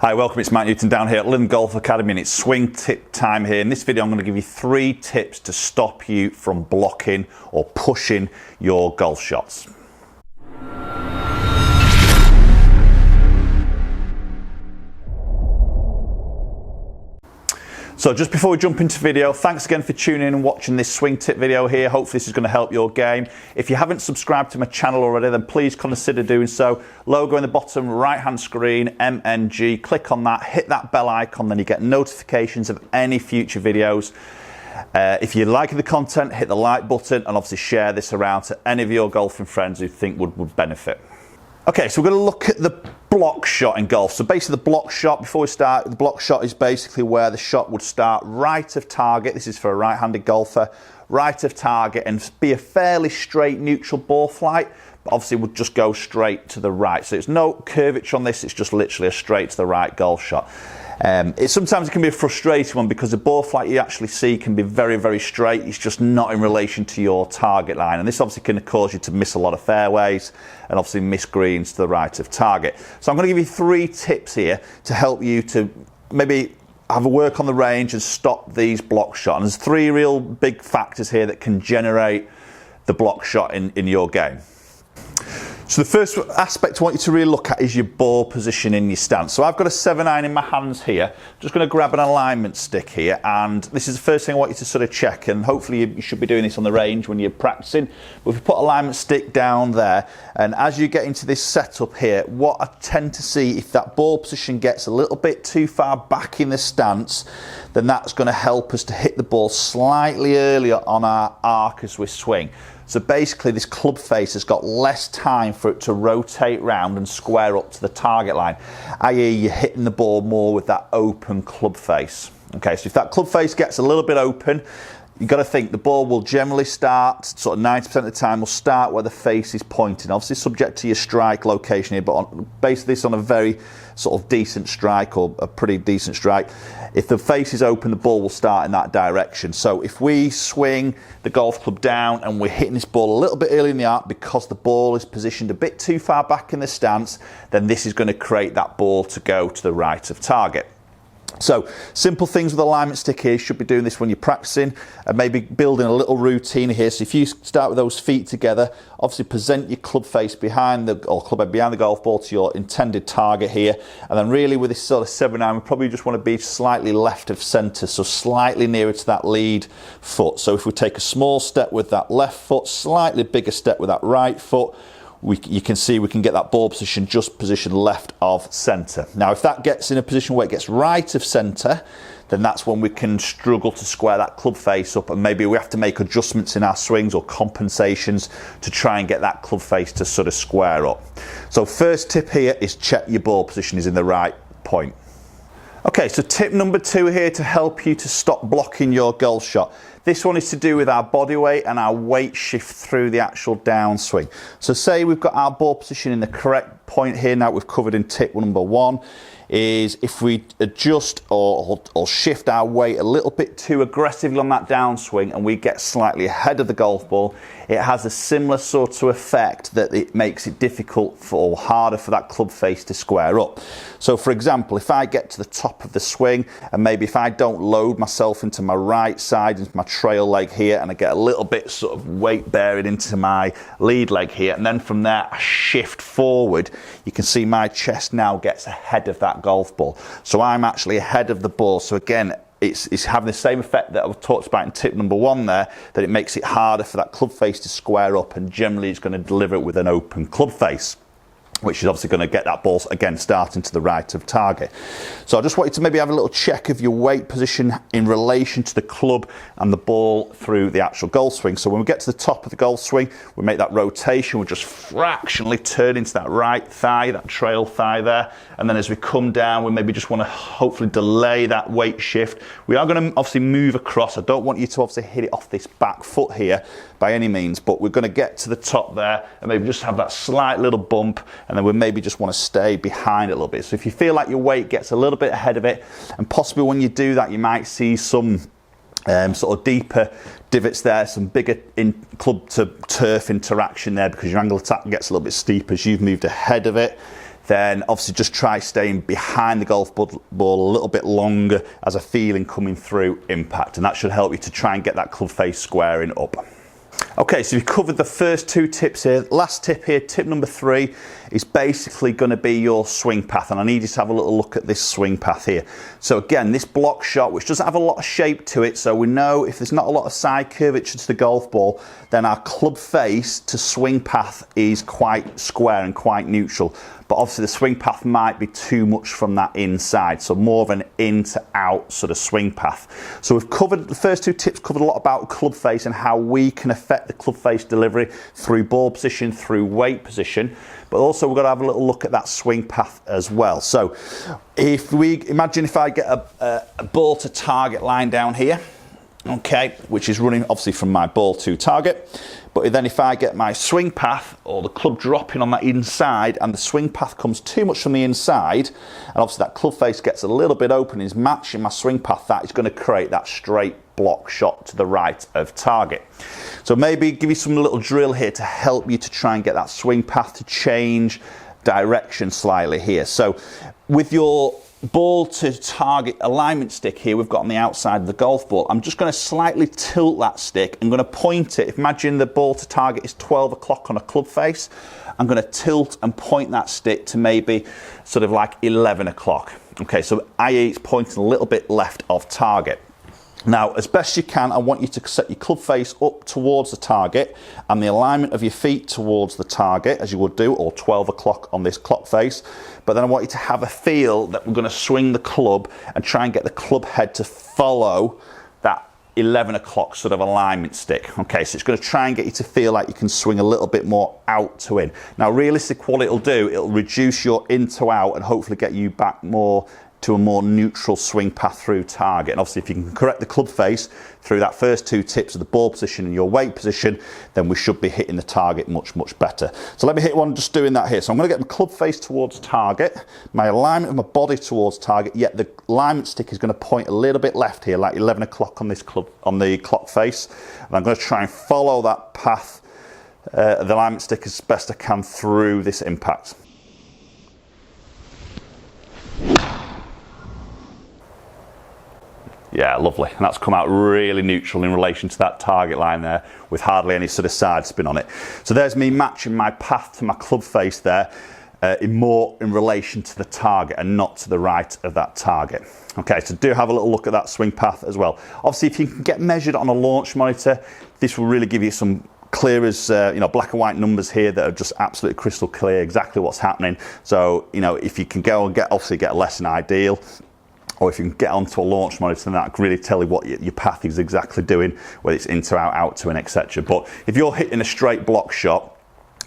Hi, welcome, it's Matt Newton down here at Lytham Golf Academy and it's swing tip time here. In this video I'm going to give you 3 tips to stop you from blocking or pushing your golf shots. So just before we jump into video, thanks again for tuning in and watching this swing tip video here. Hopefully this is going to help your game. If you haven't subscribed to my channel already, then please consider doing so. Logo in the bottom right hand screen, MNG, click on that, hit that bell icon, then you get notifications of any future videos. If you're liking the content, hit the like button and obviously share this around to any of your golfing friends who think would benefit. Okay, so we're going to look at the block shot in golf. So basically the block shot, before we start, the block shot is basically where the shot would start right of target. This is for a right-handed golfer. Right of target and be a fairly straight neutral ball flight, but obviously would just go straight to the right. So there's no curvature on this, it's just literally a straight to the right golf shot. Sometimes it can be a frustrating one because the ball flight you actually see can be very, very straight. It's just not in relation to your target line. And this obviously can cause you to miss a lot of fairways and obviously miss greens to the right of target. So I'm going to give you 3 tips here to help you to maybe have a work on the range and stop these block shots. And there's 3 real big factors here that can generate the block shot in your game. So the first aspect I want you to really look at is your ball position in your stance. So I've got a 7-iron in my hands here. Just going to grab an alignment stick here, and this is the first thing I want you to sort of check, and hopefully you should be doing this on the range when you're practicing. But if you put alignment stick down there, and as you get into this setup here, what I tend to see, if that ball position gets a little bit too far back in the stance, then that's going to help us to hit the ball slightly earlier on our arc as we swing. So basically this club face has got less time for it to rotate round and square up to the target line, i.e. you're hitting the ball more with that open club face. Okay, so if that club face gets a little bit open, you've got to think the ball will generally start, sort of 90% of the time, will start where the face is pointing. Obviously subject to your strike location here, but base this on a very sort of decent strike or a pretty decent strike. If the face is open, the ball will start in that direction. So if we swing the golf club down and we're hitting this ball a little bit early in the arc because the ball is positioned a bit too far back in the stance, then this is going to create that ball to go to the right of target. So simple things with alignment stick here, you should be doing this when you're practicing and maybe building a little routine here. So if you start with those feet together, obviously present your club face behind club head behind the golf ball to your intended target here, and then really with this sort of 7-iron we probably just want to be slightly left of centre, so slightly nearer to that lead foot. So if we take a small step with that left foot, slightly bigger step with that right foot, you can see we can get that ball position just positioned left of centre. Now if that gets in a position where it gets right of centre, then that's when we can struggle to square that club face up, and maybe we have to make adjustments in our swings or compensations to try and get that club face to sort of square up. So first tip here is check your ball position is in the right point. Okay, so tip number 2 here to help you to stop blocking your golf shot. This one is to do with our body weight and our weight shift through the actual downswing. So say we've got our ball position in the correct point here now, we've covered in tip number 1, is if we adjust or shift our weight a little bit too aggressively on that downswing and we get slightly ahead of the golf ball, it has a similar sort of effect that it makes it difficult or harder for that club face to square up. So for example, if I get to the top of the swing and maybe if I don't load myself into my right side, into my trail leg here, and I get a little bit sort of weight bearing into my lead leg here, and then from there I shift forward, you can see my chest now gets ahead of that golf ball. So I'm actually ahead of the ball. So again, it's having the same effect that I've talked about in tip number 1 there, that it makes it harder for that club face to square up, and generally it's going to deliver it with an open club face, which is obviously going to get that ball again starting to the right of target. So I just want you to maybe have a little check of your weight position in relation to the club and the ball through the actual golf swing. So when we get to the top of the golf swing, we make that rotation, we just fractionally turn into that right thigh, that trail thigh there, and then as we come down we maybe just want to hopefully delay that weight shift. We are going to obviously move across. I don't want you to obviously hit it off this back foot here by any means, but we're going to get to the top there and maybe just have that slight little bump, and then we maybe just want to stay behind it a little bit. So if you feel like your weight gets a little bit ahead of it, and possibly when you do that you might see some sort of deeper divots there, some bigger club to turf interaction there because your angle of attack gets a little bit steep as you've moved ahead of it, then obviously just try staying behind the golf ball a little bit longer as a feeling coming through impact, and that should help you to try and get that club face squaring up. Okay, so we've covered the first 2 tips here. Last tip here, tip number 3, is basically going to be your swing path, and I need you to have a little look at this swing path here. So again, this block shot, which doesn't have a lot of shape to it, so we know if there's not a lot of side curvature to the golf ball, then our club face to swing path is quite square and quite neutral. But obviously the swing path might be too much from that inside, so more of an in to out sort of swing path. So we've covered, the first 2 tips covered a lot about club face and how we can affect the club face delivery through ball position, through weight position, but also we've got to have a little look at that swing path as well. So if we imagine if I get a ball to target line down here, okay, which is running obviously from my ball to target, but then if I get my swing path or the club dropping on that inside and the swing path comes too much from the inside, and obviously that club face gets a little bit open, is matching my swing path, that is going to create that straight block shot to the right of target. So maybe give you some little drill here to help you to try and get that swing path to change direction slightly here. So with your ball to target alignment stick here we've got on the outside of the golf ball, I'm just going to slightly tilt that stick. I'm going to point it. Imagine the ball to target is 12 o'clock on a club face. I'm going to tilt and point that stick to maybe sort of like 11 o'clock. Okay, so i.e. it's pointing a little bit left of target. Now, as best you can, I want you to set your club face up towards the target and the alignment of your feet towards the target, as you would do, or 12 o'clock on this clock face. But then I want you to have a feel that we're going to swing the club and try and get the club head to follow that 11 o'clock sort of alignment stick. Okay, so it's going to try and get you to feel like you can swing a little bit more out to in. Now, realistically, what it'll do, it'll reduce your in to out and hopefully get you back more to a more neutral swing path through target. And obviously if you can correct the club face through that first 2 tips of the ball position and your weight position, then we should be hitting the target much, much better. So let me hit one just doing that here. So I'm going to get my club face towards target, my alignment of my body towards target, yet the alignment stick is going to point a little bit left here, like 11 o'clock on this club, on the clock face. And I'm going to try and follow that path, the alignment stick as best I can through this impact. Yeah, lovely. And that's come out really neutral in relation to that target line there with hardly any sort of side spin on it. So there's me matching my path to my club face there more in relation to the target and not to the right of that target. Okay, so do have a little look at that swing path as well. Obviously, if you can get measured on a launch monitor, this will really give you some clear as black and white numbers here that are just absolutely crystal clear exactly what's happening. So if you can go and get less than ideal, or if you can get onto a launch monitor, then that can really tell you what your path is exactly doing, whether it's in to out, out to in, etc. But if you're hitting a straight block shot,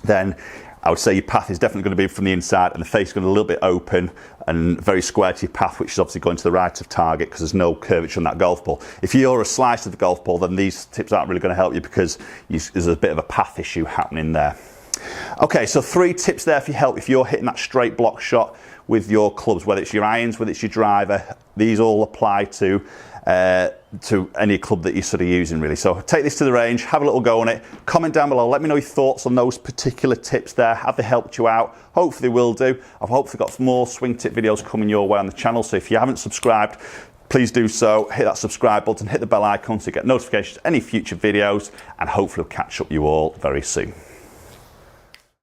then I would say your path is definitely going to be from the inside and the face is going to be a little bit open and very square to your path, which is obviously going to the right of target because there's no curvature on that golf ball. If you're a slice of the golf ball, then these tips aren't really going to help you because there's a bit of a path issue happening there. Okay, so 3 tips there for your help if you're hitting that straight block shot with your clubs, whether it's your irons, whether it's your driver. These all apply to any club that you're sort of using really. So take this to the range, have a little go on it, comment down below, let me know your thoughts on those particular tips there. Have they helped you out? Hopefully they will do. I've hopefully got more swing tip videos coming your way on the channel, so if you haven't subscribed, please do so. Hit that subscribe button, hit the bell icon to get notifications of any future videos, and hopefully I'll catch up with you all very soon.